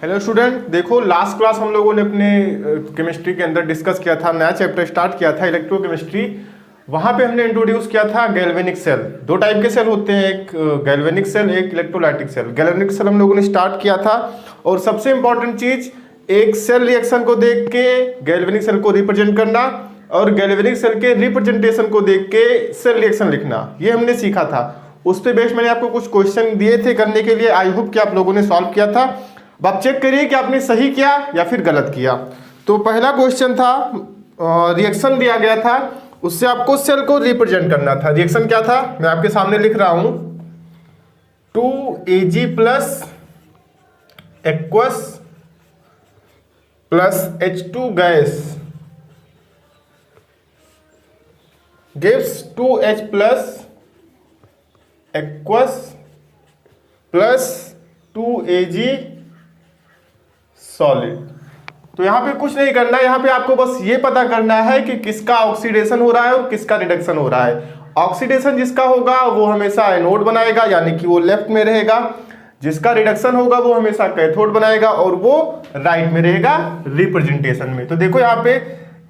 Hello student, देखो last class हम लोगों ने अपने केमिस्ट्री के अंदर डिस्कस किया था, नया चैप्टर स्टार्ट किया था इलेक्ट्रोकेमिस्ट्री। वहाँ पे हमने इंट्रोड्यूस किया था गैल्वेनिक सेल। दो टाइप के सेल होते हैं, एक गैल्वेनिक सेल, एक इलेक्ट्रोलाइटिक सेल। गैल्वेनिक सेल हम लोगों ने स्टार्ट किया था और सबसे इंपॉर्टेंट चीज, एक सेल रिएक्शन को देख के गैल्वेनिक सेल को रिप्रेजेंट करना और गैल्वेनिक सेल के रिप्रेजेंटेशन को देख के सेल रिएक्शन लिखना, ये हमने सीखा था। उस पे बेस मैंने आपको कुछ क्वेश्चन दिए थे करने के लिए, आई होप कि आप लोगों ने सॉल्व किया था। अब आप चेक करिए कि आपने सही किया या फिर गलत किया। तो पहला क्वेश्चन था, रिएक्शन दिया गया था, उससे आपको सेल को रिप्रेजेंट करना था। रिएक्शन क्या था, मैं आपके सामने लिख रहा हूं, 2Ag plus aqueous plus H2 gas gives 2H plus aqueous plus 2Ag solid. तो यहाँ पे कुछ नहीं करना है, यहाँ पे आपको बस ये पता करना है कि किसका ऑक्सीडेशन हो रहा है और किसका रिडक्शन हो रहा है। ऑक्सीडेशन जिसका होगा वो हमेशा एनोड बनाएगा, यानी कि वो लेफ्ट में रहेगा। जिसका रिडक्शन होगा वो हमेशा कैथोड बनाएगा और वो राइट में रहेगा रिप्रेजेंटेशन में। तो देखो यहाँ पे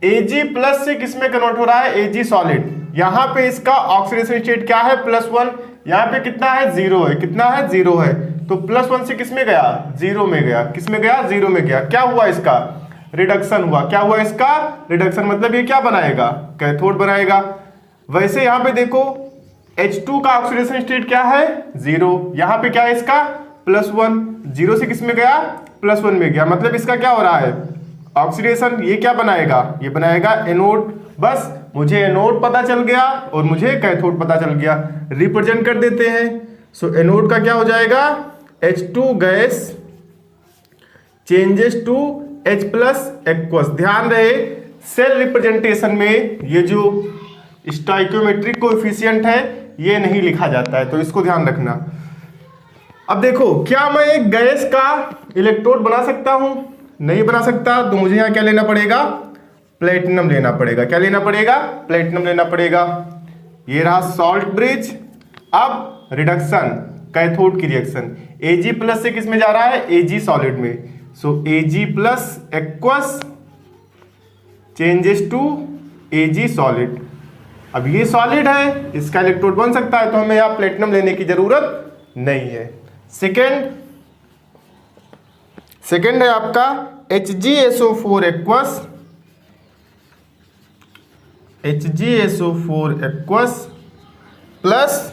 Ag प्लस से किस में कन्वर्ट हो रहा है, Ag सॉलिड। यहाँ पे इसका ऑक्सीडेशन स्टेट क्या है, +1। यहाँ पे कितना है, 0 है। कितना है, 0 है। तो +1 से किस में गया, 0 में गया। किस में गया, 0 में गया। क्या हुआ, इसका रिडक्शन हुआ। क्या हुआ, इसका रिडक्शन, मतलब ये क्या बनाएगा, कैथोड बनाएगा। वैसे यहाँ पे देखो H2 का ऑक्सीडेशन स्टेट क्या है, 0। यहाँ पे क्या है, इसका +1। 0 से किस में गया, +1 में गया। मतलब इसका क्या हो रहा है, ऑक्सीडेशन। ये क्या बनाएगा, ये बनाएगा एनोड। बस मुझे एनोड पता चल गया और मुझे कैथोड पता चल गया, रिप्रेजेंट कर देते हैं। सो एनोड का क्या हो जाएगा, H2 gas changes to H plus aqueous. ध्यान रहे सेल रिप्रेजेंटेशन में ये जो स्टोइकियोमेट्रिक कोएफिशिएंट है ये नहीं लिखा जाता है, तो इसको ध्यान रखना। अब देखो, क्या मैं एक गैस का इलेक्ट्रोड बना सकता हूं, नहीं बना सकता। तो मुझे यहाँ क्या लेना पड़ेगा, प्लेटिनम लेना पड़ेगा। क्या लेना पड़ेगा, प्लेटिनम लेना पड़ेगा। ये रहा सॉल्ट ब्रिज। अब रिडक्शन, कैथोड की रिएक्शन, Ag प्लस से किस में जा रहा है, Ag सॉलिड में। So Ag plus aqueous changes to Ag solid. अब ये सॉलिड है, इसका इलेक्ट्रोड बन सकता है, तो हमें यहाँ प्लेटिनम लेने की जरूरत नहीं है। सेकेंड है आपका HgSO4 aqueous, HgSO4 aqueous plus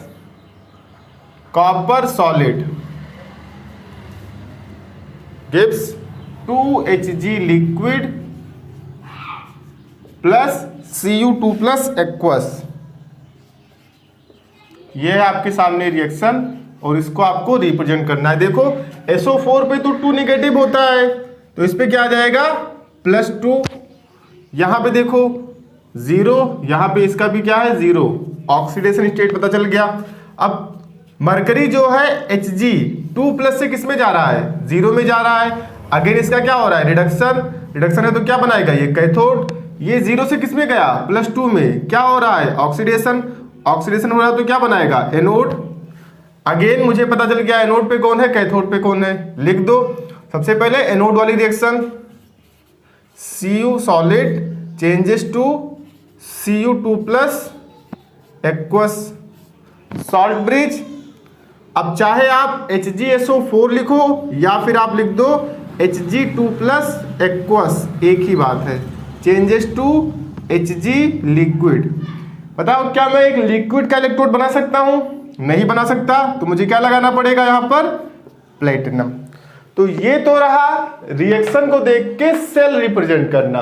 copper solid gives 2Hg liquid plus Cu2 plus aqueous. ये है आपके सामने रिएक्शन और इसको आपको रिप्रेजेंट करना है। देखो SO4 पे तो 2 नेगेटिव होता है, तो इस पे क्या आ जाएगा, +2। यहां पे देखो 0, यहां पे इसका भी क्या है, 0। ऑक्सीडेशन स्टेट पता चल गया। अब मरकरी जो है Hg 2 प्लस से किस में जा रहा है, 0 में जा रहा है। अगेन इसका क्या हो रहा है, रिडक्शन है, तो क्या बनाएगा, ये कैथोड। ये 0 से किस में गया, +2 में। क्या हो रहा है, ऑक्सीडेशन हो रहा है, तो क्या बनाएगा, एनोड। अगेन मुझे पता चल गया एनोड पे कौन है, कैथोड पे कौन है, लिख दो। सबसे पहले एनोड वाली reaction, Cu solid changes to Cu2 plus aqueous salt bridge. अब चाहे आप HgSO4 लिखो या फिर आप लिख दो Hg2 प्लस एक्वस, एक ही बात है, चेंजेस टू Hg लिक्विड। बताओ क्या मैं एक लिक्विड का इलेक्ट्रोड बना सकता हूं, नहीं बना सकता। तो मुझे क्या लगाना पड़ेगा यहाँ पर, प्लेटिनम। तो ये तो रहा रिएक्शन को देख के सेल रिप्रेजेंट करना।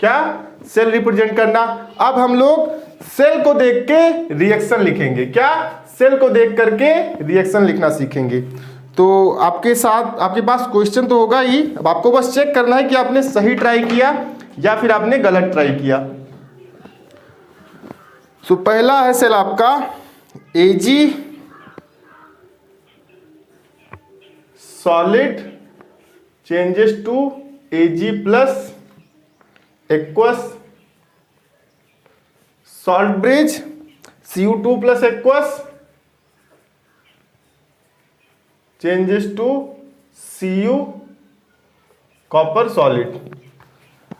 क्या, सेल रिप्रेजेंट करना। अब हम लोग सेल को देख के रिएक्शन लिखेंगे। क्या, सेल को देख करके रिएक्शन लिखना सीखेंगे। तो आपके पास क्वेश्चन तो होगा ही, अब आपको बस चेक करना है कि आपने सही ट्राई किया या फिर आपने गलत ट्राई किया। सो पहला है सेल आपका Ag solid changes to Ag plus aqueous salt bridge Cu2 plus aqueous changes to Cu copper solid.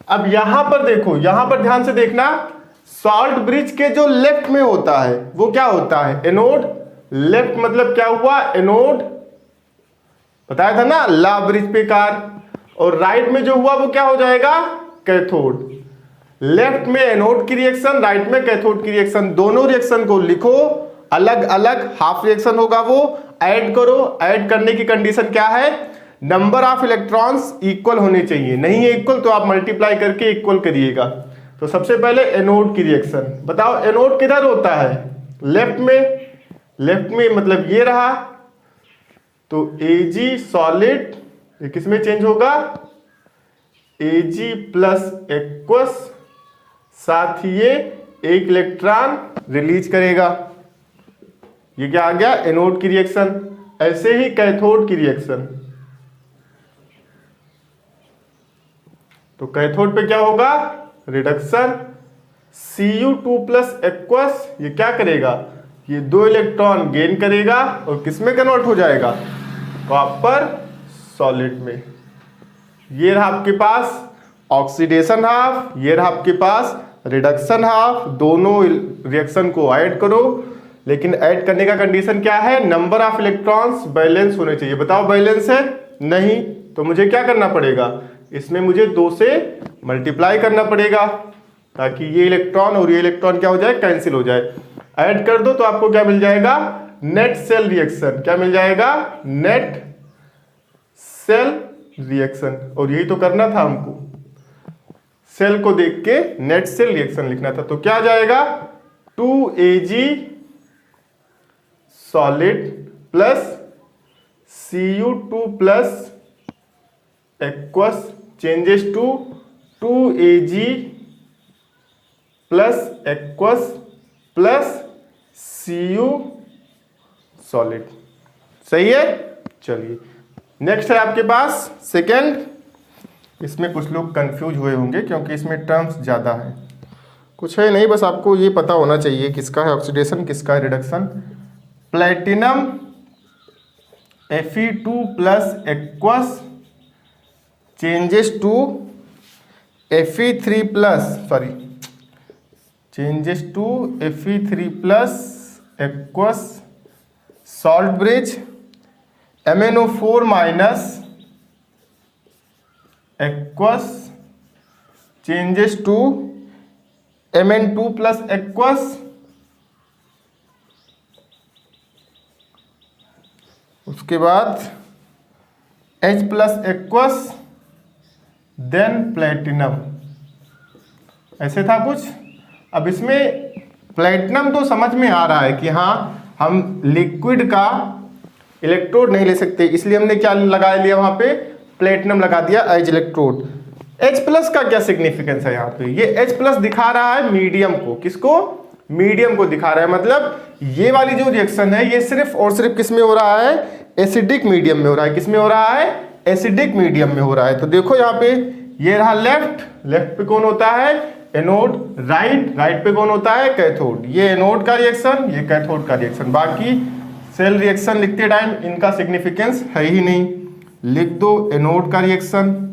अब यहां पर देखो, यहां पर ध्यान से देखना, सॉल्ट ब्रिज के जो लेफ्ट में होता है वो क्या होता है, एनोड। लेफ्ट मतलब क्या हुआ, एनोड, बताया था ना, ला ब्रिज पे कार। और राइट में जो हुआ वो क्या हो जाएगा, कैथोड। लेफ्ट में एनोड की रिएक्शन, राइट में कैथोड की रिएक्शन। दोनों रिएक्शन को लिखो अलग अलग, हाफ रिएक्शन होगा वो, ऐड करो। ऐड करने की कंडीशन क्या है, नंबर ऑफ इलेक्ट्रॉन्स इक्वल होने चाहिए, नहीं है इक्वल तो आप मल्टीप्लाई करके इक्वल करिएगा। तो सबसे पहले एनोड की रिएक्शन बताओ, एनोड किधर होता है, लेफ्ट में। लेफ्ट में मतलब ये रहा, तो Ag सॉलिड ये किस में चेंज होगा, Ag प्लस एक्वस, साथ ही ये एक इलेक्ट्रॉन रिलीज करेगा। ये क्या आ गया, एनोड की रिएक्शन। ऐसे ही कैथोड की रिएक्शन, तो कैथोड पे क्या होगा, रिडक्शन। Cu2 प्लस एक्वस ये क्या करेगा, ये 2 इलेक्ट्रॉन गेन करेगा और किसमें कन्वर्ट हो जाएगा, कॉपर सॉलिड में। ये रहा आपके पास ऑक्सीडेशन हाफ, ये रहा आपके पास रिडक्शन हाफ। दोनों रिएक्शन को ऐड करो, लेकिन ऐड करने का कंडीशन क्या है, नंबर ऑफ इलेक्ट्रॉन्स बैलेंस होने चाहिए। बताओ बैलेंस है, नहीं, तो मुझे क्या करना पड़ेगा, इसमें मुझे 2 से मल्टीप्लाई करना पड़ेगा, ताकि ये इलेक्ट्रॉन और ये इलेक्ट्रॉन क्या हो जाए, कैंसिल हो जाए। ऐड कर दो तो आपको क्या मिल जाएगा, नेट सेल रिएक्शन। क्या मिल जाएगा, नेट सेल रिएक्शन। और यही तो करना था हमको, सेल को देख के नेट सेल रिएक्शन लिखना था। तो क्या आ जाएगा, 2Ag solid plus Cu2 plus aqueous changes to 2Ag plus aqueous plus Cu solid. सही है, चलिए नेक्स्ट है आपके पास सेकेंड। इसमें कुछ लोग कंफ्यूज हुए होंगे क्योंकि इसमें टर्म्स ज़्यादा है। कुछ है नहीं, बस आपको ये पता होना चाहिए किसका है ऑक्सीडेशन, किसका है reduction. Platinum Fe2 plus aqueous changes to Fe3 plus changes to Fe3 plus aqueous salt bridge MnO4 minus aqueous changes to Mn2 plus aqueous, उसके बाद H plus aqueous then platinum. ऐसे था कुछ। अब इसमें प्लेटिनम तो समझ में आ रहा है कि हाँ हम लिक्विड का इलेक्ट्रोड नहीं ले सकते, इसलिए हमने क्या लगा लिया, वहां पे प्लेटिनम लगा दिया एज इलेक्ट्रोड। H प्लस का क्या सिग्निफिकेंस है यहाँ पे, ये H प्लस दिखा रहा है मीडियम को, किसको, मीडियम को दिखा रहा है। मतलब ये वाली जो रिएक्शन है ये सिर्फ और सिर्फ किस में हो रहा है, एसिडिक मीडियम में हो रहा है। किस में हो रहा है, एसिडिक मीडियम में हो रहा है। तो देखो यहाँ पे ये रहा लेफ्ट, लेफ्ट पे कौन होता है, एनोड। राइट, राइट पे कौन होता है, कैथोड। ये एनोड का रिएक्शन, ये कैथोड का रिएक्शन। बाकी सेल रिएक्शन लिखते टाइम इनका सिग्निफिकेंस है ही नहीं, लिख दो एनोड का reaction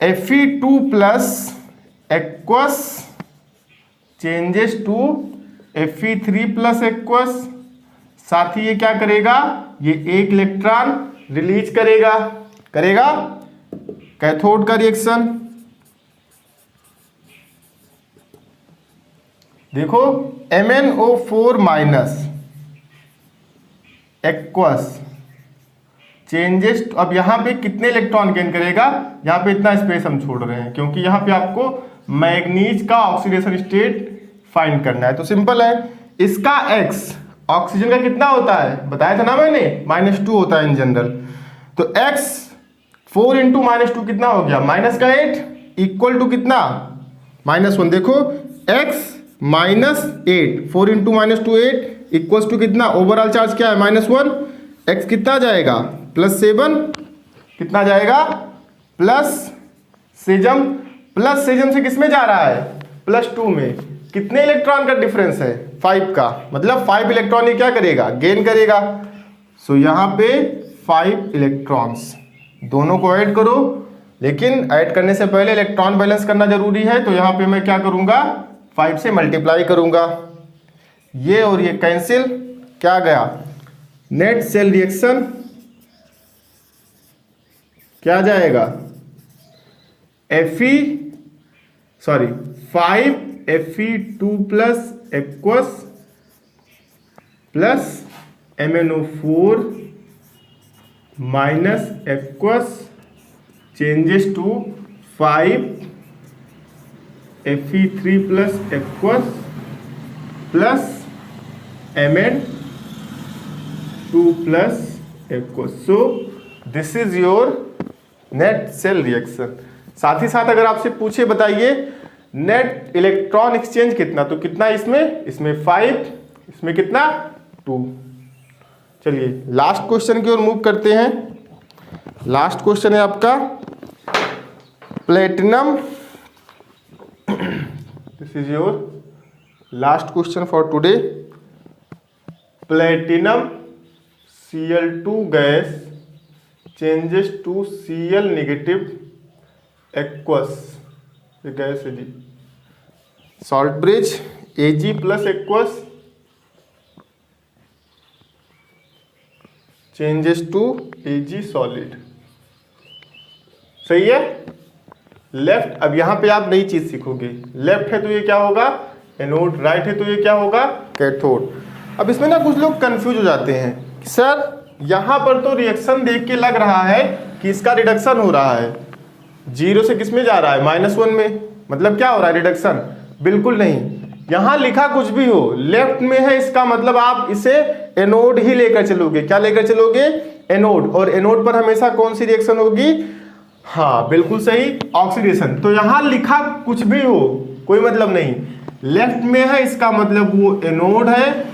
Fe2 plus aqueous changes to Fe3 plus aqueous, साथ ही ये क्या करेगा, ये एक इलेक्ट्रॉन रिलीज करेगा, कैथोड का रिएक्शन। देखो MnO4 माइनस एक्वस चेंजेस, अब यहाँ पे कितने इलेक्ट्रॉन गेन करेगा, यहाँ पे इतना स्पेस हम छोड़ रहे हैं क्योंकि यहाँ पे आपको मैग्नीज का ऑक्सीडेशन स्टेट फाइंड करना है। तो सिंपल है, इसका X ऑक्सीजन का कितना होता है, बताया था ना मैंने, -2 होता है इन जनरल। तो X 4 इंटू -2 कितना हो गया, -8 इक्वल टू कितना, -1। देखो X -8, 4 इंटू -2 8 इक्वल टू कितना, ओवरऑल चार्ज क्या है, -1। X कितना जाएगा, +7, कितना जाएगा, प्लस सेजम से किस में जा रहा है, +2 में। कितने इलेक्ट्रॉन का डिफरेंस है, 5 का, मतलब 5 इलेक्ट्रॉन ये क्या करेगा, गेन करेगा। सो यहाँ पे 5 इलेक्ट्रॉन्स दोनों को ऐड करो, लेकिन ऐड करने से पहले इलेक्ट्रॉन बैलेंस करना जरूरी है। तो यहाँ पे मैं क्या करूँगा, 5 से मल्टीप्लाई करूँगा, ये और ये कैंसिल, क्या गया, नेट सेल रिएक्शन क्या जाएगा, 5 Fe2 plus aqueous plus MnO4 minus aqueous changes to 5 Fe3 plus aqueous plus Mn2 plus aqueous. So this is your net cell reaction. साथ ही साथ अगर आपसे पूछे बताइए नेट इलेक्ट्रॉन एक्सचेंज कितना, तो कितना इसमें 5, इसमें कितना 2। चलिए लास्ट क्वेश्चन की ओर मूव करते हैं। लास्ट क्वेश्चन है आपका platinum, this is your last question for today. Platinum Cl2 gas changes to Cl negative aqueous, ये गैस है जी, salt bridge Ag plus aqueous changes to Ag solid. सही है। लेफ्ट, अब यहां पे आप नई चीज सीखोगे, लेफ्ट है तो ये क्या होगा एनोड, राइट है तो ये क्या होगा कैथोड। अब इसमें ना कुछ लोग कंफ्यूज हो जाते हैं कि सर यहां पर तो रिएक्शन देख के लग रहा है कि इसका रिडक्शन हो रहा है, 0 से किस में जा रहा है -1 में, मतलब क्या हो रहा है रिडक्शन। बिल्कुल नहीं, यहां लिखा कुछ भी हो, लेफ्ट में है इसका मतलब आप इसे एनोड ही लेकर चलोगे। क्या लेकर चलोगे, एनोड। और एनोड पर हमेशा कौन सी रिएक्शन होगी, हाँ बिल्कुल सही, ऑक्सीडेशन। तो यहां लिखा कुछ भी हो कोई मतलब नहीं, लेफ्ट में है इसका मतलब वो एनोड है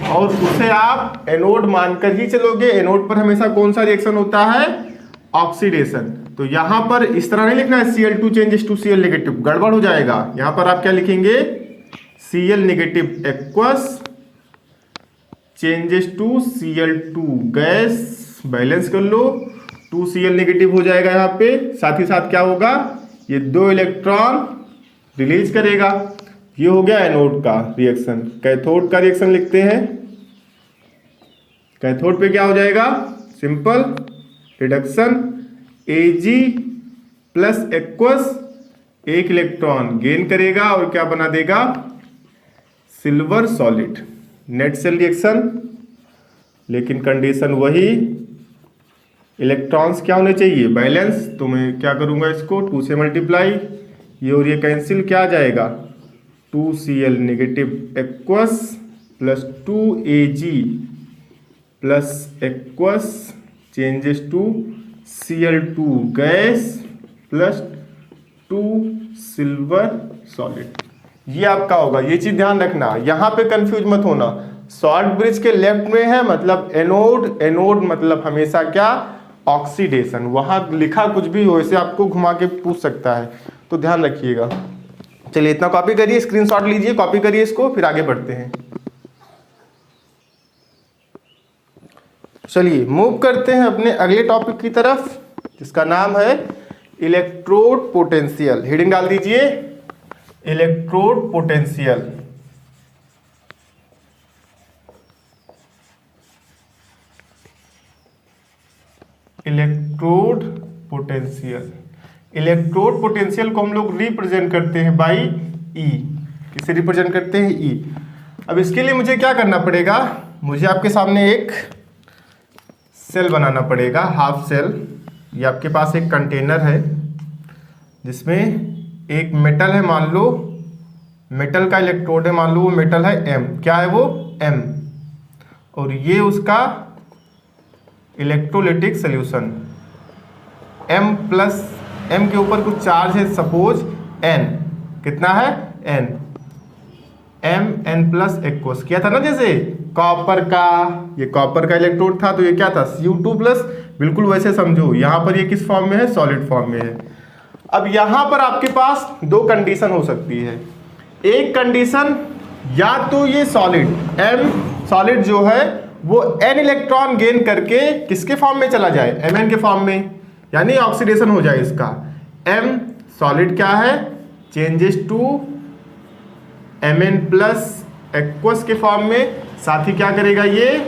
और उसे आप एनोड मानकर ही चलोगे। एनोड पर हमेशा कौन सा रिएक्शन होता है, ऑक्सीडेशन। तो यहां पर इस तरह नहीं लिखना है Cl2 changes to Cl negative, गड़बड़ हो जाएगा। यहां पर आप क्या लिखेंगे, Cl negative aqueous changes to Cl2 gas, balance कर लो, 2 Cl नेगेटिव हो जाएगा यहाँ पे। साथ ही साथ क्या होगा, ये 2 इलेक्ट्रॉन रिलीज करेगा। ये हो गया एनोड का रिएक्शन। कैथोड का रिएक्शन लिखते हैं। कैथोड पे क्या हो जाएगा, simple reduction, Ag plus aqueous, 1 electron gain करेगा और क्या बना देगा, silver solid. Net cell reaction, लेकिन कंडीशन वही, इलेक्ट्रॉन्स क्या होने चाहिए, बैलेंस। तो मैं क्या करूंगा, इसको 2 से मल्टीप्लाई, ये और ये कैंसिल, क्या आ जाएगा 2 Cl negative aqueous plus 2 Ag plus aqueous changes to Cl2 gas plus 2 silver solid. ये आपका होगा, ये चीज ध्यान रखना, यहां पे कंफ्यूज मत होना। सॉल्ट ब्रिज के लेफ्ट में है मतलब एनोड, एनोड मतलब हमेशा क्या, ऑक्सीडेशन। वहां लिखा कुछ भी हो, इसे आपको घुमा के पूछ सकता है, तो ध्यान रखिएगा। चलिए इतना कॉपी करिए, स्क्रीनशॉट लीजिए, कॉपी करिए इसको, फिर आगे बढ़ते हैं। चलिए मूव करते हैं अपने अगले टॉपिक की तरफ, जिसका नाम है इलेक्ट्रोड पोटेंशियल। हेडिंग डाल दीजिए, electrode potential. Electrode potential, electrode potential को हम लोग रिप्रेजेंट करते हैं बाई ई। किसे रिप्रेजेंट करते हैं, ई। अब इसके लिए मुझे क्या करना पड़ेगा, मुझे आपके सामने एक सेल बनाना पड़ेगा, हाफ सेल। ये आपके पास एक कंटेनर है जिसमें एक मेटल है, मान लो मेटल का इलेक्ट्रोड है, मान लो वो मेटल है M, क्या है वो M, और ये उसका electrolytic solution M plus M के ऊपर कुछ चार्ज है, सपोज N, कितना है N, Mn प्लस एक्वस किया था ना, जैसे कॉपर का, ये कॉपर का इलेक्ट्रोड था तो ये क्या था Cu2 प्लस, बिल्कुल वैसे समझो। यहां पर ये किस फॉर्म में है, सॉलिड फॉर्म में है। अब यहां पर आपके पास 2 कंडीशन हो सकती है। एक कंडीशन, या तो ये सॉलिड M सॉलिड जो है वो n इलेक्ट्रॉन गेन करके किसके फॉर्म में चला जाए, Mn के फॉर्म में, यानी ऑक्सीडेशन हो जाए इसका। M सॉलिड क्या है, changes to Mn plus aqueous के फॉर्म में, साथ ही क्या करेगा ये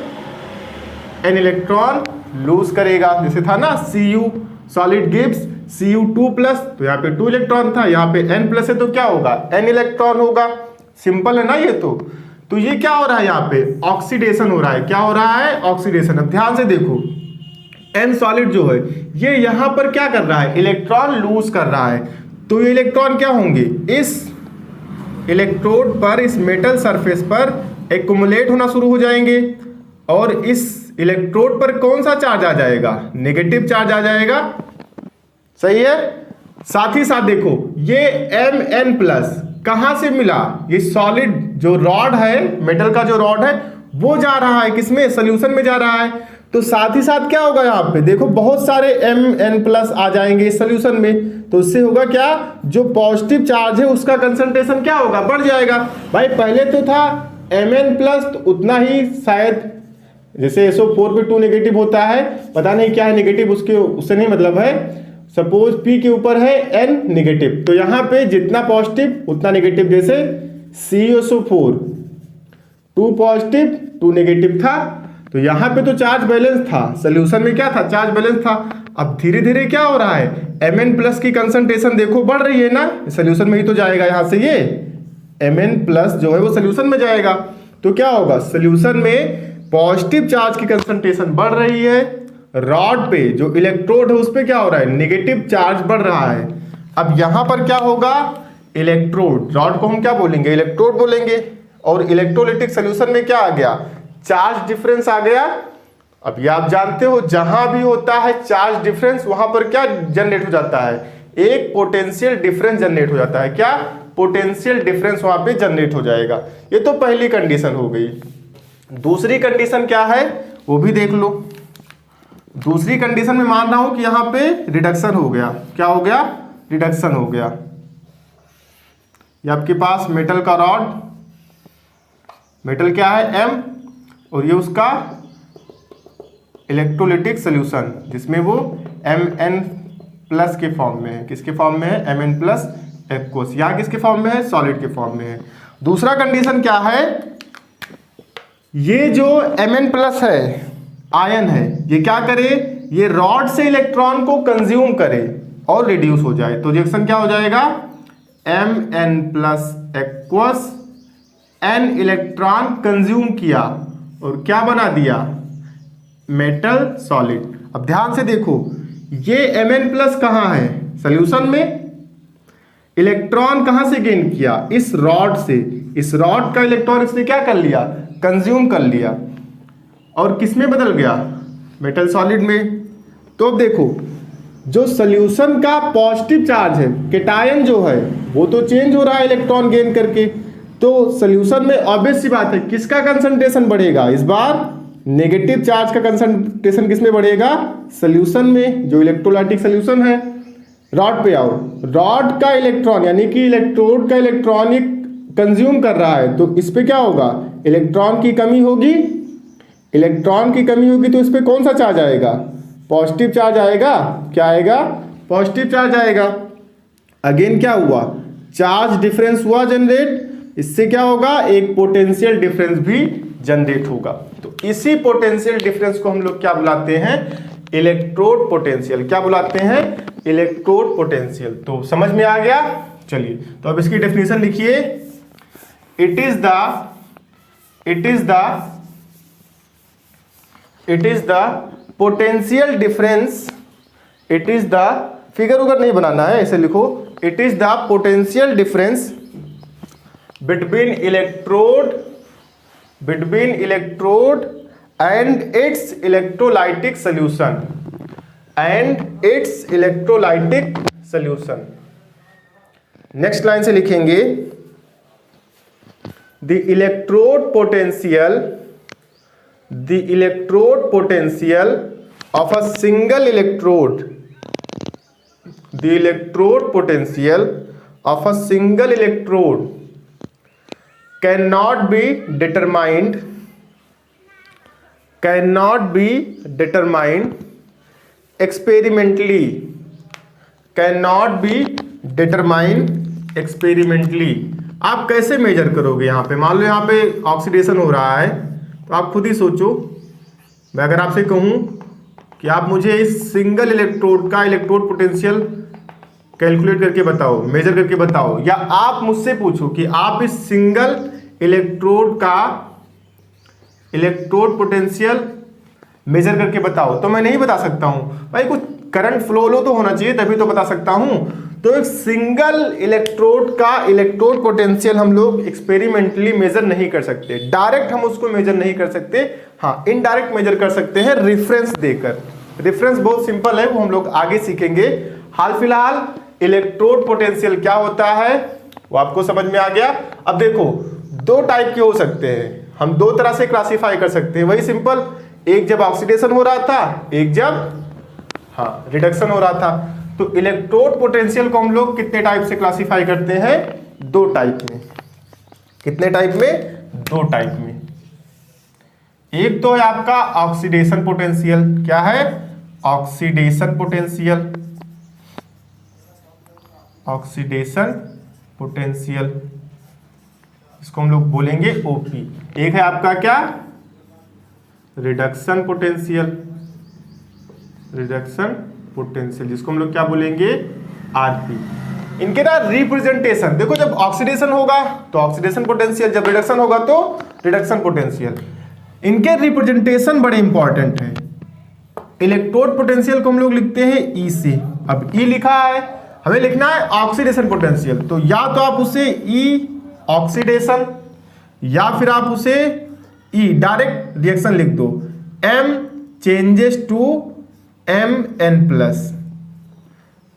n इलेक्ट्रॉन लूज करेगा। जैसे था ना Cu solid gives Cu2 plus, तो यहाँ पे 2 इलेक्ट्रॉन था, यहाँ पे n प्लस है तो क्या होगा, n इलेक्ट्रॉन होगा। सिंपल है ना ये तो ये क्या हो रहा है, यहाँ पे ऑक्सीडेशन हो रहा है। क्या हो रहा है, ऑक्सीडेशन। अब ध्यान से देखो, n सॉलिड जो है ये यहाँ पर क्या कर रहा है, इलेक्ट्रॉन लूज कर रहा है। तो ये इलेक्ट्रॉन क्या होंगे, इस इलेक्ट्रोड पर, इस मेटल सरफेस पर एक्युमुलेट होना शुरू हो जाएंगे, और इस इलेक्ट्रोड पर कौन सा चार्ज आ जाएगा, नेगेटिव चार्ज आ जाएगा। सही है। साथ ही साथ देखो ये Mn प्लस कहां से मिला, ये सॉलिड जो रॉड है, मेटल का जो रॉड है वो जा रहा है किसमें, सोल्यूशन में जा रहा है। तो साथ ही साथ क्या होगा, यहाँ पे देखो बहुत सारे Mn प्लस आ जाएंगे इस सोल्यूशन में। तो उससे होगा क्या, जो पॉजिटिव चार्ज है उसका कंसंट्रेशन क्या होगा, बढ़ जाएगा। भाई पहले तो था Mn प्लस, तो उतना ही शायद, जैसे SO4 पे 2 नेगेटिव होता है, पता नहीं क्या है नेगेटिव, उससे नहीं मतलब है। सपोज P के ऊपर है N नेगेटिव, तो यहाँ पे जितना पॉजिटिव उतना नेगेटिव। जैसे COSO4 2 पॉजिटिव 2 नेगेटिव था, तो यहाँ पे तो चार्ज बैलेंस था, सोल्यूशन में क्या था, चार्ज बैलेंस था। अब धीरे धीरे क्या हो रहा है, Mn प्लस की कंसंट्रेशन देखो बढ़ रही है ना, सोल्यूशन में ही तो जाएगा, यहाँ से ये Mn प्लस जो है वो सोल्यूशन में जाएगा। तो क्या होगा, सोल्यूशन में पॉजिटिव चार्ज की कंसंट्रेशन बढ़ रही है, रॉड पे जो इलेक्ट्रोड है उस पे क्या हो रहा है, नेगेटिव चार्ज बढ़ रहा है। अब यहां पर क्या होगा, इलेक्ट्रोड, रॉड को हम क्या बोलेंगे, इलेक्ट्रोड बोलेंगे, और इलेक्ट्रोलिटिक सोल्यूशन में क्या आ गया, चार्ज डिफरेंस आ गया। अब ये आप जानते हो, जहां भी होता है चार्ज डिफरेंस वहां पर क्या जनरेट हो जाता है, एक पोटेंशियल डिफरेंस जनरेट हो जाता है। क्या, पोटेंशियल डिफरेंस वहां पे जनरेट हो जाएगा। ये तो पहली कंडीशन हो गई। दूसरी कंडीशन क्या है वो भी देख लो। दूसरी कंडीशन में मान रहा हूं कि यहां पे रिडक्शन हो गया। क्या हो गया, रिडक्शन हो गया। ये आपके पास मेटल का रॉड, मेटल क्या है M, और ये उसका इलेक्ट्रोलिटिक सोल्यूशन जिसमें वो Mn प्लस के फॉर्म में है। किसके फॉर्म में है, Mn प्लस एक्वस। यहाँ किसके फॉर्म में है, सॉलिड के फॉर्म में है। दूसरा कंडीशन क्या है, ये जो Mn प्लस है, आयन है, ये क्या करे, ये रॉड से इलेक्ट्रॉन को कंज्यूम करे और रिड्यूस हो जाए। तो रिएक्शन क्या हो जाएगा, Mn plus aqueous, n electron consume किया और क्या बना दिया, मेटल सॉलिड। अब ध्यान से देखो, ये Mn प्लस कहाँ है, सोल्यूशन में। इलेक्ट्रॉन कहाँ से गेन किया, इस रॉड से। इस रॉड का इलेक्ट्रॉन इसने क्या कर लिया, कंज्यूम कर लिया, और किस में बदल गया, मेटल सॉलिड में। तो अब देखो, जो सोल्यूशन का पॉजिटिव चार्ज है, केटायन जो है वो तो चेंज हो रहा है इलेक्ट्रॉन गेन करके। तो सोल्यूशन में ऑब्वियस सी बात है किसका कंसंट्रेशन बढ़ेगा, इस बार नेगेटिव चार्ज का कंसंट्रेशन किस में बढ़ेगा, सोल्यूशन में, जो इलेक्ट्रोलाइटिक सोल्यूशन है। रॉड पे आओ, रॉड का इलेक्ट्रॉन यानी कि इलेक्ट्रोड का इलेक्ट्रॉन ये कंज्यूम कर रहा है, तो इस पे क्या होगा, इलेक्ट्रॉन की कमी होगी। इलेक्ट्रॉन की कमी होगी तो इस पे कौन सा चार्ज आएगा, पॉजिटिव चार्ज आएगा। क्या आएगा, पॉजिटिव चार्ज आएगा। अगेन क्या हुआ, चार्ज डिफरेंस हुआ जनरेट, इससे क्या होगा, एक पोटेंशियल डिफरेंस भी जनरेट होगा। तो इसी पोटेंशियल डिफरेंस को हम लोग क्या बुलाते हैं, इलेक्ट्रोड पोटेंशियल। क्या बुलाते हैं, इलेक्ट्रोड पोटेंशियल। तो समझ में आ गया। चलिए तो अब इसकी डेफिनेशन लिखिए। It is the potential difference, it is the, figure उगर नहीं बनाना है, ऐसे लिखो, it is the potential difference between electrode and its electrolytic solution, next line से लिखेंगे, the electrode potential of a single electrode, the electrode potential of a single electrode cannot be determined can not be determined experimentally, can not be determined experimentally. आप कैसे major करोगे? यहाँ पे मान लो यहाँ पे ऑक्सीडेशन हो रहा है, तो आप खुद ही सोचो। मैं अगर आपसे कहूँ कि आप मुझे इस सिंगल इलेक्ट्रोड का इलेक्ट्रोड पोटेंशियल कैलकुलेट करके बताओ, मेजर करके बताओ, या आप मुझसे पूछो कि आप इस सिंगल इलेक्ट्रोड का इलेक्ट्रोड पोटेंशियल मेजर करके बताओ, तो मैं नहीं बता सकता हूं भाई। कुछ करंट फ्लो तो होना चाहिए, तभी तो बता सकता हूं। तो एक सिंगल इलेक्ट्रोड का इलेक्ट्रोड पोटेंशियल हम लोग एक्सपेरिमेंटली मेजर नहीं कर सकते, डायरेक्ट हम उसको मेजर नहीं कर सकते। हाँ, इनडायरेक्ट मेजर कर सकते हैं रेफरेंस देकर। रेफरेंस बहुत सिंपल है, वो हम लोग आगे सीखेंगे। हाल फिलहाल इलेक्ट्रोड पोटेंशियल क्या होता है वो आपको समझ में आ गया। अब देखो, दो टाइप के हो सकते हैं, हम दो तरह से क्लासिफाई कर सकते हैं, वही सिंपल। एक जब ऑक्सीडेशन हो रहा था, एक जब रिडक्शन हो रहा था। तो इलेक्ट्रोड पोटेंशियल को हम लोग कितने टाइप से क्लासिफाई करते हैं? दो टाइप में। कितने टाइप में? दो टाइप में। एक तो है आपका ऑक्सीडेशन पोटेंशियल। क्या है? ऑक्सीडेशन पोटेंशियल, ऑक्सीडेशन पोटेंशियल, इसको हम लोग बोलेंगे ओपी। एक है आपका क्या? रिडक्शन पोटेंशियल, रिडक्शन पोटेंशियल, जिसको हम लोग क्या बोलेंगे? आरपी। इनके ना रिप्रेजेंटेशन देखो, जब ऑक्सीडेशन होगा तो ऑक्सीडेशन पोटेंशियल, जब रिडक्शन होगा तो रिडक्शन पोटेंशियल। इनके रिप्रेजेंटेशन बड़े इंपॉर्टेंट है। इलेक्ट्रोड पोटेंशियल को हम लोग लिखते हैं ई से। अब ई लिखा है, हमें लिखना है ऑक्सीडेशन पोटेंशियल, तो या तो आप उसे ई ऑक्सीडेशन या फिर आप उसे ई डायरेक्ट रिएक्शन लिख दो। M changes to M N plus,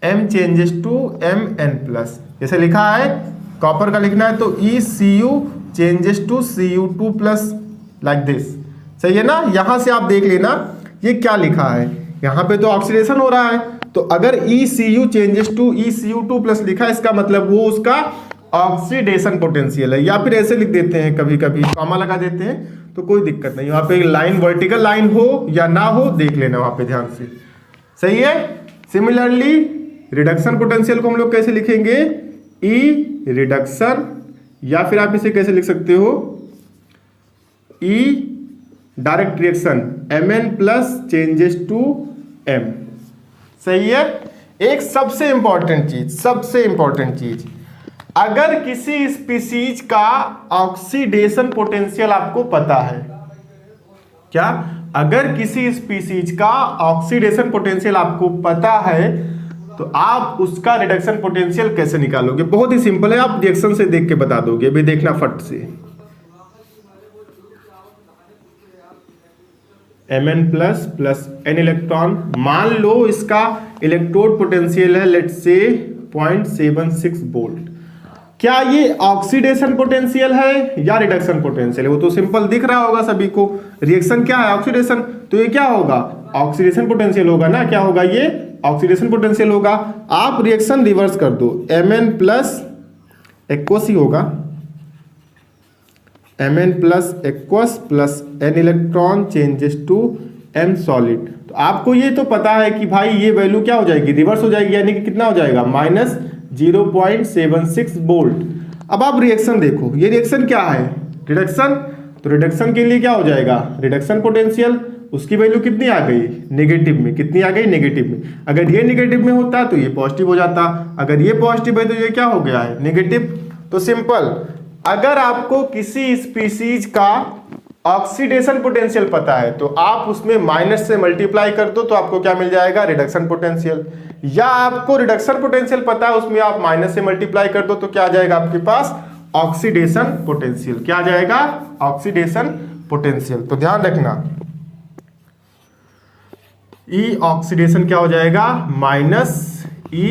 M changes to M N plus, जैसे लिखा है कॉपर का लिखना है तो E C U changes to C U two plus, like this. सही है ना? यहां से आप देख लेना ये क्या लिखा है। यहां पे तो ऑक्सीडेशन हो रहा है, तो अगर E C U changes to E C U two plus लिखा है, इसका मतलब वो उसका ऑक्सीडेशन पोटेंशियल है। या फिर ऐसे लिख देते हैं, कभी कभी कॉमा लगा देते हैं, तो कोई दिक्कत नहीं। वहां पे लाइन वर्टिकल लाइन हो या ना हो देख लेना वहां पे ध्यान से। सही है? सिमिलरली रिडक्शन पोटेंशियल को हम लोग कैसे लिखेंगे? ई रिडक्शन, या फिर आप इसे कैसे लिख सकते हो? E direct reaction M N plus changes to M. सही है? एक सबसे इंपॉर्टेंट चीज, सबसे इंपॉर्टेंट चीज, अगर किसी स्पीसीज का ऑक्सीडेशन पोटेंशियल आपको पता है, क्या? अगर किसी स्पीसीज का ऑक्सीडेशन पोटेंशियल आपको पता है, तो आप उसका रिडक्शन पोटेंशियल कैसे निकालोगे? बहुत ही सिंपल है, आप रिएक्शन से देख के बता दोगे। अभी देखना फट से, Mn plus plus n electron, मान लो इसका इलेक्ट्रोड पोटेंशियल है लेट्स से 0.76 वोल्ट। क्या ये ऑक्सीडेशन पोटेंशियल है या रिडक्शन पोटेंशियल है? वो तो सिंपल दिख रहा होगा सभी को। रिएक्शन क्या है? ऑक्सीडेशन, तो ये क्या होगा? ऑक्सीडेशन पोटेंशियल होगा ना। क्या होगा? ये ऑक्सीडेशन पोटेंशियल होगा। आप रिएक्शन रिवर्स कर दो, Mn प्लस एक्वस ही होगा, Mn plus aqueous plus n electron changes to m solid. तो आपको ये तो पता है कि भाई ये वैल्यू क्या हो जाएगी? रिवर्स हो जाएगी, यानी कि कितना हो जाएगा? Minus 0.76 volt. अब आप रिएक्शन देखो, ये रिएक्शन क्या है? रिडक्शन। तो रिडक्शन के लिए क्या हो जाएगा? रिडक्शन पोटेंशियल, उसकी वैल्यू कितनी आ गई? नेगेटिव में। कितनी आ गई? नेगेटिव में। अगर ये नेगेटिव में होता तो ये पॉजिटिव हो जाता, अगर ये पॉजिटिव है तो ये क्या हो गया है? नेगेटिव। तो सिंपल, अगर आपको किसी स्पीसीज का ऑक्सीडेशन पोटेंशियल पता है तो आप उसमें माइनस से मल्टीप्लाई कर दो, तो आपको क्या मिल जाएगा? Reduction potential. या आपको रिडक्शन पोटेंशियल पता है, उसमें आप माइनस से मल्टीप्लाई कर दो, तो क्या आ जाएगा आपके पास? Oxidation potential. क्या आ जाएगा? Oxidation potential. तो ध्यान रखना, ई ऑक्सीडेशन क्या हो जाएगा? माइनस ई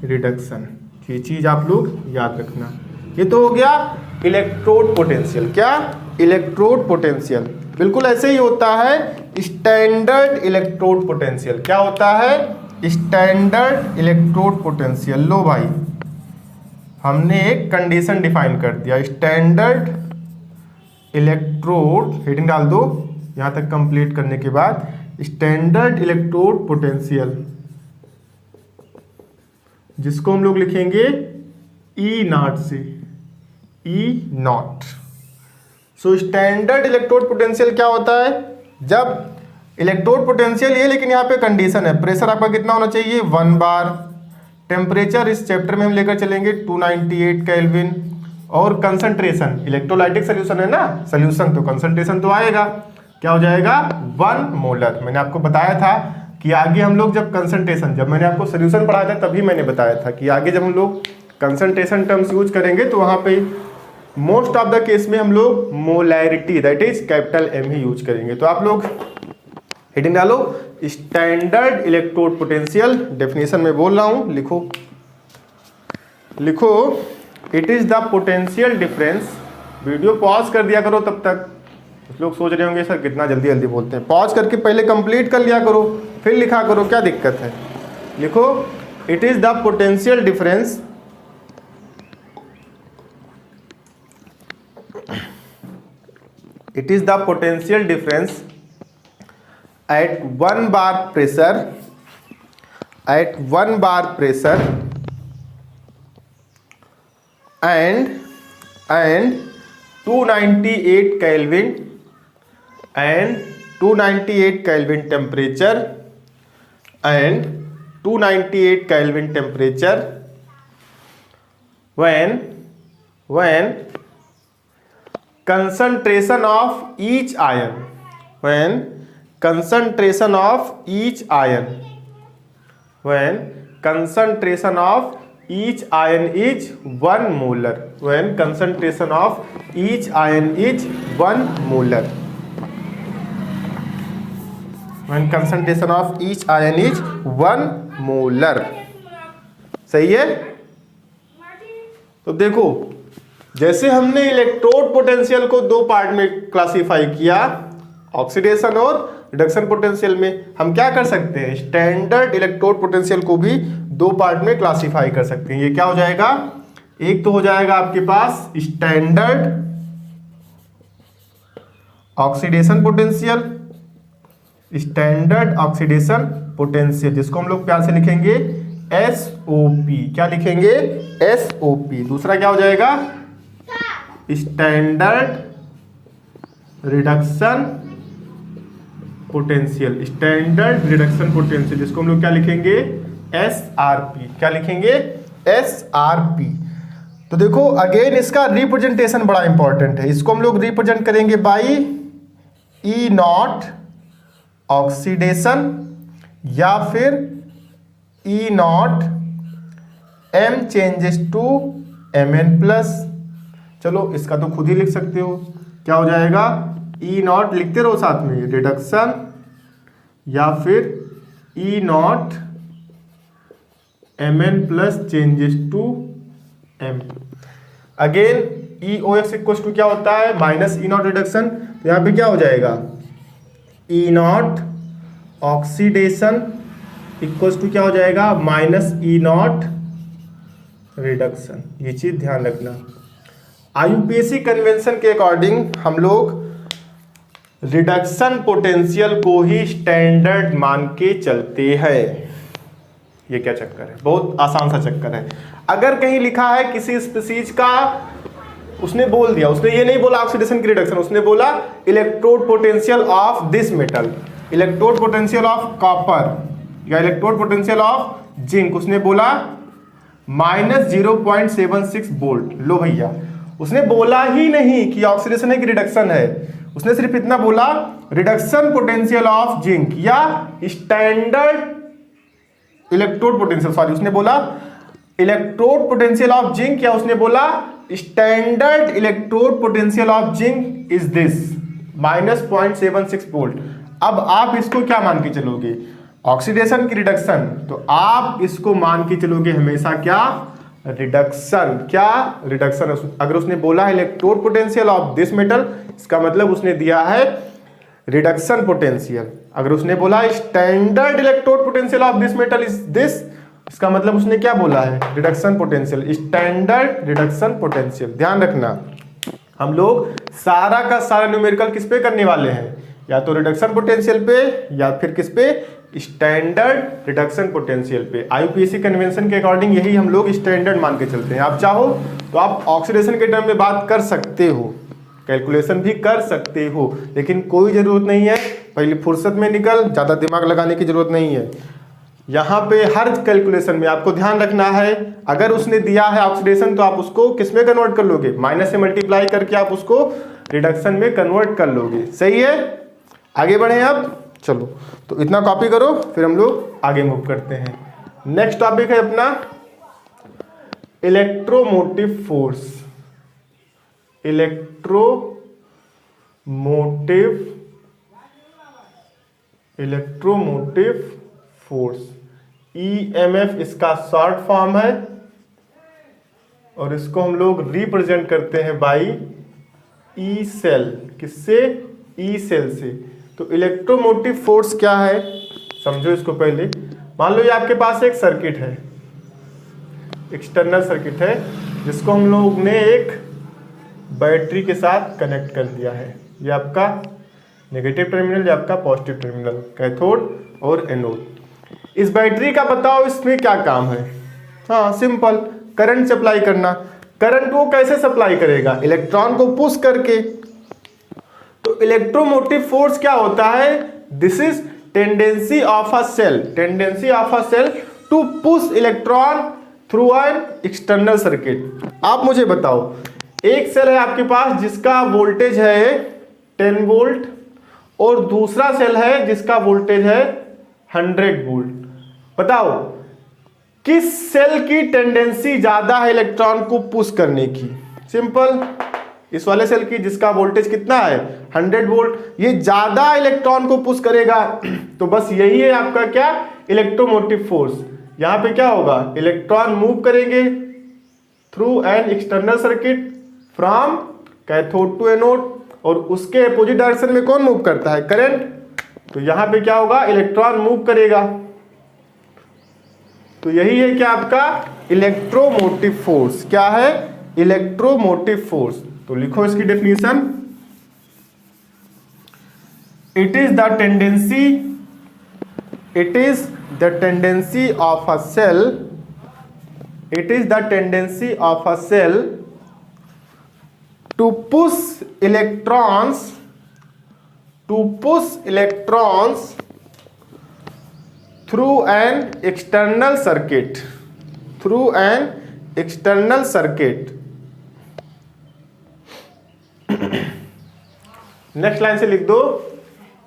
रिडक्शन। ये चीज आप लोग याद रखना। ये तो हो गया इलेक्ट्रोड पोटेंशियल। क्या? Electrode potential. बिल्कुल ऐसे ही होता है स्टैंडर्ड इलेक्ट्रोड पोटेंशियल। क्या होता है? Standard electrode potential. लो भाई, हमने एक कंडीशन डिफाइन कर दिया, स्टैंडर्ड इलेक्ट्रोड, हेडिंग डाल दो, यहाँ तक कंप्लीट करने के बाद स्टैंडर्ड इलेक्ट्रोड पोटेंशियल, जिसको हम लोग लिखेंगे ई नॉट से, E naught. So standard electrode potential क्या होता है, जब इलेक्ट्रोड पोटेंशियल ये, लेकिन यहाँ पे कंडीशन है, प्रेशर आपका कितना होना चाहिए 1 बार, टेम्परेचर इस चैप्टर में हम लेकर चलेंगे 298 केल्विन, और कंसंट्रेशन, इलेक्ट्रोलाइटिक सोल्यूशन है ना, सोल्यूशन तो कंसंट्रेशन तो आएगा, क्या हो जाएगा 1 मोलर। मैंने आपको बताया था कि आगे हम लोग जब कंसंट्रेशन, जब मैंने आपको सोल्यूशन पढ़ाया था तभी मैंने बताया था कि आगे जब हम लोग कंसंट्रेशन टर्म्स यूज करेंगे तो वहाँ पे मोस्ट ऑफ द केस में हम लोग molarity, that is capital M he use करेंगे। तो आप लोग हेडिंग डालो स्टैंडर्ड इलेक्ट्रोड पोटेंशियल, डेफिनेशन में बोल रहा हूं, लिखो it is the potential difference. Video pause कर दिया करो, तब तक कुछ लोग सोच रहे होंगे सर कितना जल्दी जल्दी बोलते हैं, पॉज करके पहले कंप्लीट कर लिया करो फिर लिखा करो, क्या दिक्कत है। लिखो it is the potential difference, it is the potential difference at 1 bar pressure, at 1 bar pressure and 298 Kelvin and 298 Kelvin temperature and 298 Kelvin temperature when concentration of each ion, when concentration of each ion, when concentration of each ion is 1 molar, when concentration of each ion is 1 molar, when concentration of each ion is 1 molar। सही है। तो देखो जैसे हमने electrode potential को 2 part में classify किया, oxidation और रिडक्शन पोटेंशियल में, हम क्या कर सकते हैं स्टैंडर्ड इलेक्ट्रोड पोटेंशियल को भी 2 पार्ट में क्लासिफाई कर सकते हैं। ये क्या हो जाएगा, एक तो हो जाएगा आपके पास standard oxidation potential, standard oxidation potential, जिसको हम लोग प्यार से लिखेंगे SOP। क्या लिखेंगे SOP। दूसरा क्या हो जाएगा standard reduction potential, standard reduction potential, जिसको हम लोग क्या लिखेंगे SRP। क्या लिखेंगे SRP। तो देखो अगेन इसका रिप्रेजेंटेशन बड़ा इंपॉर्टेंट है, इसको हम लोग रिप्रेजेंट करेंगे बाई E नॉट ऑक्सीडेशन या फिर E naught M changes to Mn plus. चलो इसका तो खुद ही लिख सकते हो, क्या हो जाएगा E नॉट, लिखते रहो साथ में, रिडक्शन या फिर E naught Mn plus changes to M। Again EOX equal to क्या होता है माइनस E नॉट रिडक्शन, तो यहाँ पे क्या हो जाएगा E naught oxidation equal to क्या हो जाएगा माइनस E नॉट रिडक्शन। ये चीज ध्यान रखना। IUPAC कन्वेंशन के अकॉर्डिंग हम लोग रिडक्शन पोटेंशियल को ही स्टैंडर्ड मान के चलते हैं। ये क्या चक्कर है, बहुत आसान सा चक्कर है। अगर कहीं लिखा है किसी स्पीसीज का, उसने बोल दिया, उसने ये नहीं बोला ऑक्सीडेशन की रिडक्शन, उसने बोला electrode potential of this metal, electrode potential of copper या इलेक्ट्रोड पोटेंशियल ऑफ जिंक, उसने बोला -0.76 वोल्ट। लो भैया, उसने बोला ही नहीं कि ऑक्सीडेशन है कि रिडक्शन है, उसने सिर्फ इतना बोला रिडक्शन पोटेंशियल ऑफ जिंक या स्टैंडर्ड इलेक्ट्रोड पोटेंशियल, सॉरी उसने बोला इलेक्ट्रोड पोटेंशियल ऑफ जिंक या उसने बोला standard electrode potential of zinc is this -0.76 volt. अब आप इसको क्या मान के चलोगे ऑक्सीडेशन की रिडक्शन, तो आप इसको मान के चलोगे हमेशा क्या रिडक्शन। क्या रिडक्शन। अगर उसने बोला है electrode potential of this metal, इसका मतलब उसने दिया है रिडक्शन पोटेंशियल। अगर उसने बोला standard electrode potential of this metal is this, इसका मतलब उसने क्या बोला है reduction potential, standard reduction potential. ध्यान रखना हम लोग सारा का सारा न्यूमेरिकल किस पे करने वाले हैं या तो रिडक्शन पोटेंशियल पे या फिर किस पे, स्टैंडर्ड रिडक्शन पोटेंशियल पे। आईयूपीएसी कन्वेंशन के अकॉर्डिंग यही हम लोग स्टैंडर्ड मान के चलते हैं। आप चाहो तो आप ऑक्सीडेशन के टर्म में बात कर सकते हो, कैलकुलेशन भी कर सकते हो, लेकिन कोई ज़रूरत नहीं है, पहले फुर्सत में निकल, ज़्यादा दिमाग लगाने की ज़रूरत नहीं है। यहाँ पे हर कैलकुलेशन में आपको ध्यान रखना है, अगर उसने दिया है ऑक्सीडेशन तो आप उसको किस में कन्वर्ट कर लोगे, माइनस से मल्टीप्लाई करके आप उसको रिडक्शन में कन्वर्ट कर लोगे। सही है, आगे बढ़े अब। चलो तो इतना कॉपी करो, फिर हम लोग आगे मूव करते हैं। नेक्स्ट टॉपिक है अपना electromotive force. Electromotive force, EMF इसका शॉर्ट फॉर्म है, और इसको हम लोग रिप्रेजेंट करते हैं बाई ई सेल। किससे, ई सेल से। तो इलेक्ट्रोमोटिव फोर्स क्या है समझो इसको पहले। मान लो ये आपके पास एक सर्किट है, एक्सटर्नल सर्किट है, जिसको हम लोग ने एक बैटरी के साथ कनेक्ट कर दिया है। ये आपका नेगेटिव टर्मिनल, ये आपका पॉजिटिव टर्मिनल, कैथोड और एनोड। इस बैटरी का बताओ इसमें क्या काम है। हाँ सिंपल, करंट सप्लाई करना। करंट वो कैसे सप्लाई करेगा, इलेक्ट्रॉन को पुश करके। तो इलेक्ट्रोमोटिव फोर्स क्या होता है, this is tendency of a cell, tendency of a cell to push electron through an external circuit. आप मुझे बताओ, एक सेल है आपके पास जिसका वोल्टेज है 10 वोल्ट, और दूसरा सेल है जिसका वोल्टेज है 100 वोल्ट। बताओ किस सेल की टेंडेंसी ज्यादा है इलेक्ट्रॉन को पुश करने की। सिंपल, इस वाले सेल की जिसका वोल्टेज कितना है 100 वोल्ट, ये ज्यादा इलेक्ट्रॉन को पुश करेगा। तो बस यही है आपका क्या, इलेक्ट्रोमोटिव फोर्स। यहां पे क्या होगा, इलेक्ट्रॉन मूव करेंगे through an external circuit from cathode to anode, और उसके अपोजिट डायरेक्शन में कौन मूव करता है, करंट। तो यहां पे क्या होगा, इलेक्ट्रॉन मूव करेगा। तो यही है क्या आपका इलेक्ट्रोमोटिव फोर्स। क्या है, इलेक्ट्रोमोटिव फोर्स। तो लिखो इसकी definition, it is the tendency of a cell, it is the tendency of a cell to push electrons through an external circuit, next line से लिख दो,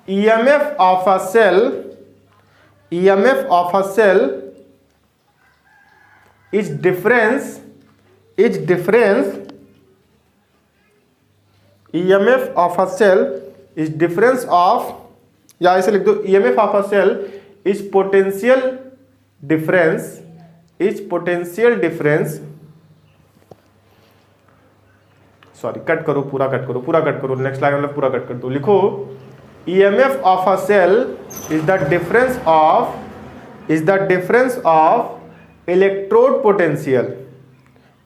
EMF of a cell is difference EMF of a cell is difference of, या ऐसे लिख दो, EMF of a cell is potential difference, sorry cut करो, पूरा cut करो, नेक्स्ट लाइन मतलब पूरा कट कर दो। लिखो EMF of a cell is the difference of electrode potential.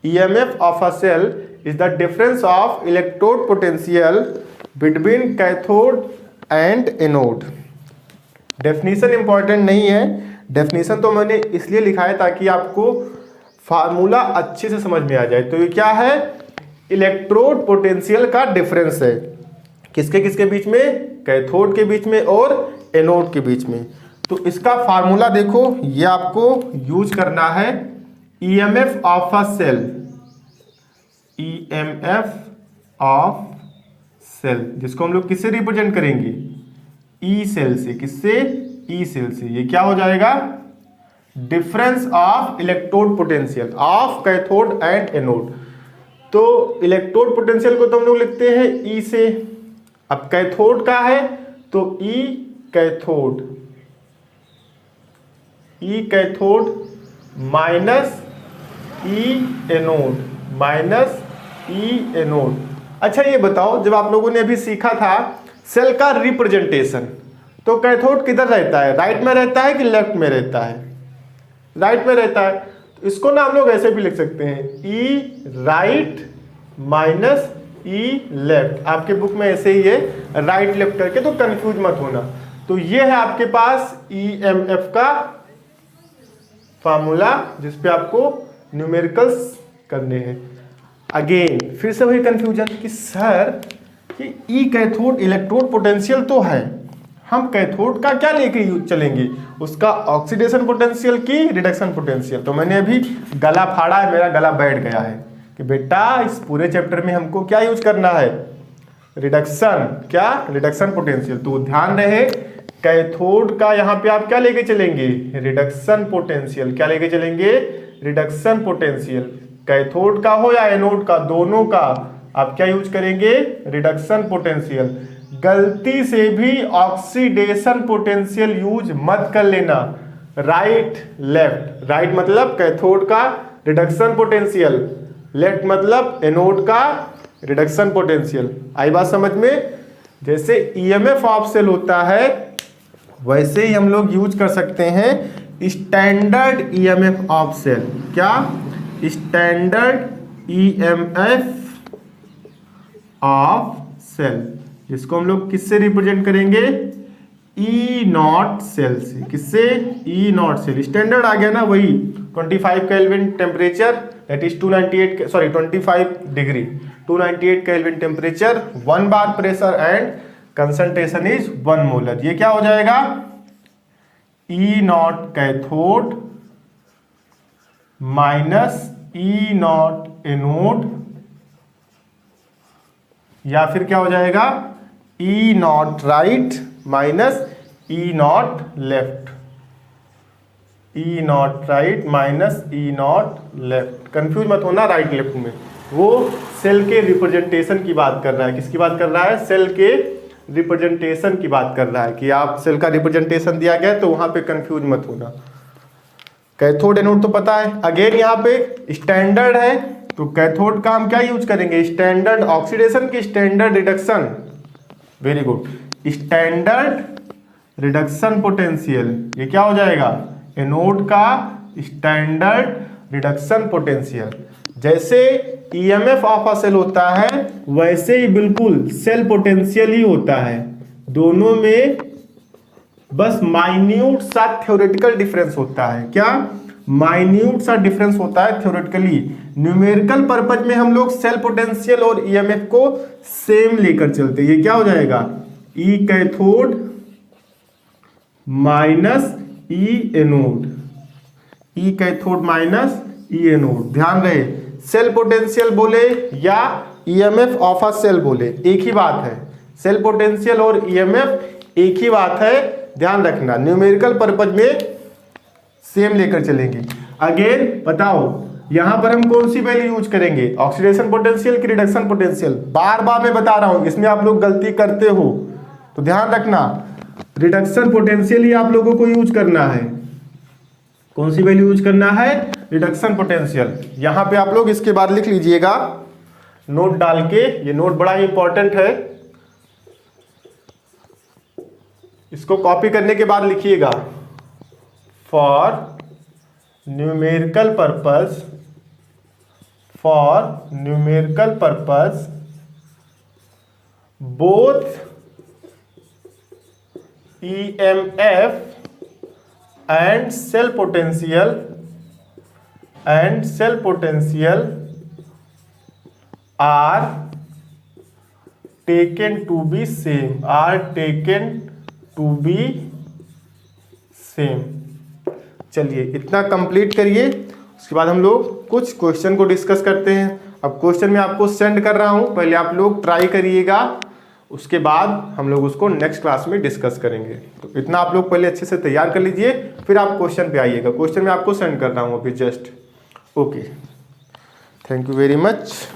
EMF of a cell is the difference of electrode potential between cathode and anode. Definition important नहीं है, डेफिनेशन तो मैंने इसलिए लिखा है ताकि आपको फार्मूला अच्छे से समझ में आ जाए। तो ये क्या है, इलेक्ट्रोड पोटेंशियल का डिफरेंस है, किसके बीच में, कैथोड के बीच में और एनोड के बीच में। तो इसका फार्मूला देखो, ये आपको यूज करना है, EMF of a cell, EMF of cell, जिसको हम लोग किससे रिप्रेजेंट करेंगे, ई सेल से। किससे, ई सेल से। ये क्या हो जाएगा, difference of electrode potential of cathode and anode. तो इलेक्ट्रोड पोटेंशियल को तो हम लोग लिखते हैं ई से, अब कैथोड का है तो ई कैथोड माइनस ई एनोड। अच्छा ये बताओ, जब आप लोगों ने अभी सीखा था सेल का रिप्रेजेंटेशन, तो कैथोड किधर रहता है, राइट में रहता है कि लेफ्ट में रहता है, राइट में रहता है। तो इसको ना हम लोग ऐसे भी लिख सकते हैं, ई राइट माइनस ई लेफ्ट, आपके बुक में ऐसे ही है राइट लेफ्ट करके, तो कंफ्यूज मत होना। तो ये है आपके पास ईएमएफ का फार्मूला जिसपे आपको न्यूमेरिकल्स करने हैं। अगेन फिर से वही कंफ्यूजन कि सर कि ई कैथोड इलेक्ट्रोड पोटेंशियल तो है, हम कैथोड का क्या लेके चलेंगे, उसका ऑक्सीडेशन पोटेंशियल की रिडक्शन पोटेंशियल। तो मैंने अभी गला फाड़ा है, मेरा गला बैठ गया है कि बेटा इस पूरे चैप्टर में हमको क्या यूज करना है, रिडक्शन, क्या रिडक्शन पोटेंशियल। तो ध्यान रहे कैथोड का यहाँ पे आप क्या लेके चलेंगे, रिडक्शन पोटेंशियल। क्या लेके चलेंगे, रिडक्शन पोटेंशियल। कैथोड का हो या एनोड का, दोनों का आप क्या यूज करेंगे, रिडक्शन पोटेंशियल। गलती से भी ऑक्सीडेशन पोटेंशियल यूज मत कर लेना, राइट लेफ्ट। राइट मतलब कैथोड का रिडक्शन पोटेंशियल, लेफ्ट मतलब एनोड का रिडक्शन पोटेंशियल। आई बात समझ में। जैसे ईएमएफ ऑफ सेल होता है वैसे ही हम लोग यूज कर सकते हैं स्टैंडर्ड ईएमएफ ऑफ सेल। क्या, स्टैंडर्ड ईएमएफ ऑफ सेल, जिसको हम लोग किससे रिप्रेजेंट करेंगे, ई नॉट सेल से। किससे, ई नॉट सेल। स्टैंडर्ड आ गया ना, वही 25 kelvin temperature, that is 25 degree, 298 kelvin temperature, 1 bar pressure and concentration is 1 molar. ये क्या हो जाएगा, E naught cathode minus E naught anode, या फिर क्या हो जाएगा, E naught right minus E naught left, E naught right minus E naught left. Confuse मत होना राइट लेफ्ट में, वो सेल के रिप्रेजेंटेशन की बात कर रहा है। किसकी बात कर रहा है, सेल के रिप्रेजेंटेशन की बात कर रहा है कि आप सेल का रिप्रेजेंटेशन दिया गया है तो वहां पे कंफ्यूज मत होना। कैथोड एनोड तो पता है। अगेन यहाँ पे स्टैंडर्ड है तो कैथोड का हम क्या यूज करेंगे, स्टैंडर्ड ऑक्सीडेशन की standard reduction. Very good, standard reduction potential. ये क्या हो जाएगा, एनोड का स्टैंडर्ड रिडक्शन पोटेंशियल। जैसे ईएमएफ ऑफ अ सेल होता है वैसे ही बिल्कुल सेल पोटेंशियल ही होता है। दोनों में बस माइन्यूट सा थ्योरेटिकल डिफरेंस होता है। क्या, माइन्यूट सा डिफरेंस होता है थ्योरेटिकली। न्यूमेरिकल पर्पज में हम लोग सेल पोटेंशियल और ईएमएफ को सेम लेकर चलते हैं। ये क्या हो जाएगा, ई कैथोड माइनस ई एनोड, ई कैथोड माइनस ई एनोड। ध्यान रहे सेल पोटेंशियल बोले या ईएमएफ ऑफ अ सेल बोले एक ही बात है। सेल पोटेंशियल और ईएमएफ एक ही बात है, ध्यान रखना। न्यूमेरिकल पर्पज में सेम लेकर चलेंगे। अगेन बताओ यहां पर हम कौन सी वैल्यू यूज करेंगे, ऑक्सीडेशन पोटेंशियल की रिडक्शन पोटेंशियल। बार बार मैं बता रहा हूं, इसमें आप लोग गलती करते हो तो ध्यान रखना, रिडक्शन पोटेंशियल ही आप लोगों को यूज करना है। कौन सी वैल्यू यूज करना है, रिडक्शन पोटेंशियल। यहां पे आप लोग इसके बाद लिख लीजिएगा नोट डाल के, ये नोट बड़ा ही इंपॉर्टेंट है, इसको कॉपी करने के बाद लिखिएगा, for numerical purpose, for numerical purpose both EMF and cell potential are taken to be same, चलिए इतना कंप्लीट करिए। उसके बाद हम लोग कुछ क्वेश्चन को डिस्कस करते हैं। अब क्वेश्चन में आपको सेंड कर रहा हूं, पहले आप लोग ट्राई करिएगा, उसके बाद हम लोग उसको नेक्स्ट क्लास में डिस्कस करेंगे। तो इतना आप लोग पहले अच्छे से तैयार कर लीजिए, फिर आप क्वेश्चन पे आइएगा। क्वेश्चन मैं आपको सेंड कर रहा हूँ अभी just. Okay, thank you very much.